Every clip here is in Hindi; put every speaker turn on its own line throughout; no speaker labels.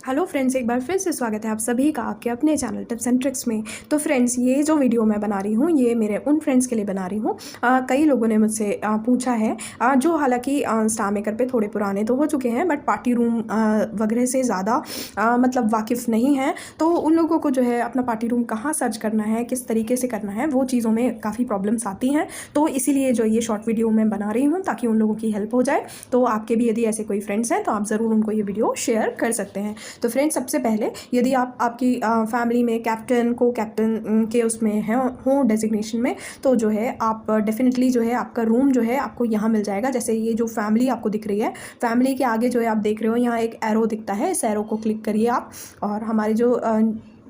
हेलो फ्रेंड्स, एक बार फिर से स्वागत है आप सभी का आपके अपने चैनल टिप्स एंड ट्रिक्स में। तो फ्रेंड्स, ये जो वीडियो मैं बना रही हूँ ये मेरे उन फ्रेंड्स के लिए बना रही हूँ। कई लोगों ने मुझसे पूछा है, जो हालांकि स्टार मेकर पे थोड़े पुराने तो हो चुके हैं बट पार्टी रूम वगैरह से ज़्यादा मतलब वाकिफ़ नहीं है। तो उन लोगों को जो है अपना पार्टी रूम कहाँ सर्च करना है, किस तरीके से करना है, वो चीज़ों में काफ़ी प्रॉब्लम्स आती हैं। तो इसीलिए जो ये शॉर्ट वीडियो मैं बना रही हूँ ताकि उन लोगों की हेल्प हो जाए। तो आपके भी यदि ऐसे कोई फ्रेंड्स हैं तो आप ज़रूर उनको ये वीडियो शेयर कर सकते हैं। तो फ्रेंड्स, सबसे पहले यदि आप आपकी फैमिली में कैप्टन को कैप्टन के उसमें हैं हो डेजिग्नेशन में, तो जो है आप डेफिनेटली जो है आपका रूम जो है आपको यहाँ मिल जाएगा। जैसे ये जो फैमिली आपको दिख रही है, फैमिली के आगे जो है आप देख रहे हो यहाँ एक एरो दिखता है, इस एरो को क्लिक करिए आप। और हमारे जो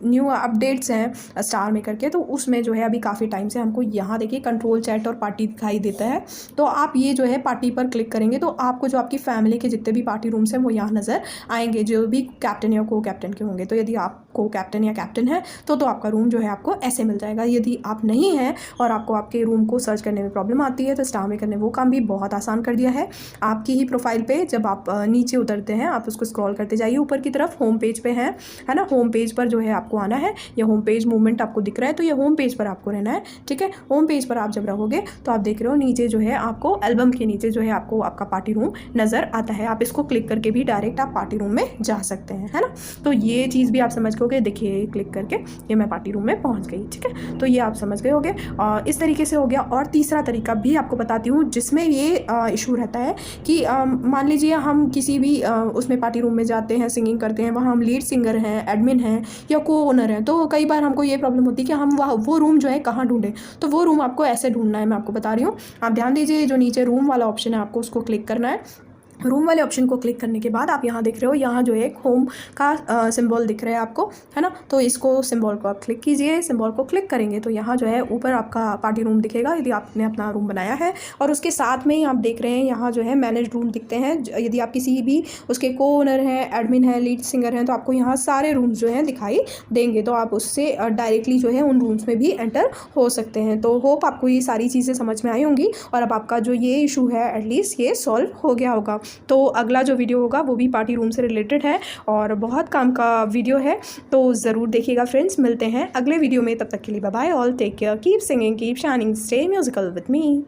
न्यू अपडेट्स हैं स्टार मेकर के, तो उसमें जो है अभी काफ़ी टाइम से हमको यहाँ देखिए कंट्रोल चैट और पार्टी दिखाई देता है। तो आप ये जो है पार्टी पर क्लिक करेंगे तो आपको जो आपकी फैमिली के जितने भी पार्टी रूम्स हैं वो यहाँ नज़र आएंगे, जो भी कैप्टन या को कैप्टन के होंगे। तो यदि आप को कैप्टन या कैप्टन है तो आपका रूम जो है आपको ऐसे मिल जाएगा। यदि आप नहीं हैं और आपको आपके रूम को सर्च करने में प्रॉब्लम आती है तो स्टार मेकर ने वो काम भी बहुत आसान कर दिया है। आपकी ही प्रोफाइल पे जब आप नीचे उतरते हैं, आप उसको स्क्रॉल करते जाइए ऊपर की तरफ, होम पेज पे है ना। होम पेज पर जो है आपको आना है, ये होम पेज मूवमेंट आपको दिख रहा है तो ये होम पेज पर आपको रहना है, ठीक है। होम पेज पर आप जब रहोगे तो आप देख रहे हो नीचे जो है आपको एल्बम के नीचे जो है आपको आपका पार्टी रूम नज़र आता है। आप इसको क्लिक करके भी डायरेक्ट आप पार्टी रूम में जा सकते हैं, है ना। तो ये चीज़ भी आप समझ गए, देखिए क्लिक करके ये मैं पार्टी रूम में पहुंच गई, ठीक है। तो ये आप समझ गए होंगे। और इस तरीके से हो गया। और तीसरा तरीका भी आपको बताती हूँ जिसमें ये इशू रहता है कि मान लीजिए हम किसी भी उसमें पार्टी रूम में जाते हैं, सिंगिंग करते हैं, वहाँ हम लीड सिंगर हैं, एडमिन हैं या को ओनर हैं, तो कई बार हमको ये प्रॉब्लम होती है कि हम वो रूम जो है कहाँ ढूंढें। तो वो रूम आपको ऐसे ढूंढना है, मैं आपको बता रही हूँ। आप ध्यान दीजिए, जो नीचे रूम वाला ऑप्शन है आपको उसको क्लिक करना है। रूम वाले ऑप्शन को क्लिक करने के बाद आप यहाँ देख रहे हो, यहाँ जो है एक होम का सिंबल दिख रहा है आपको, है ना। तो इसको सिंबल को आप क्लिक कीजिए। सिंबल को क्लिक करेंगे तो यहाँ जो है ऊपर आपका पार्टी रूम दिखेगा यदि आपने अपना रूम बनाया है। और उसके साथ में ही आप देख रहे हैं यहाँ जो है मैनेज रूम दिखते हैं। यदि आप किसी भी उसके को ओनर हैं, एडमिन है, लीड सिंगर हैं, तो आपको यहाँ सारे रूम्स जो हैं दिखाई देंगे। तो आप उससे डायरेक्टली जो है उन रूम्स में भी एंटर हो सकते हैं। तो होप आपको ये सारी चीज़ें समझ में आई होंगी और अब आपका जो ये इशू है एटलीस्ट ये सॉल्व हो गया होगा। तो अगला जो वीडियो होगा वो भी पार्टी रूम से रिलेटेड है और बहुत काम का वीडियो है, तो ज़रूर देखिएगा फ्रेंड्स। मिलते हैं अगले वीडियो में, तब तक के लिए bye bye all, take care, keep singing, keep shining, stay musical with me.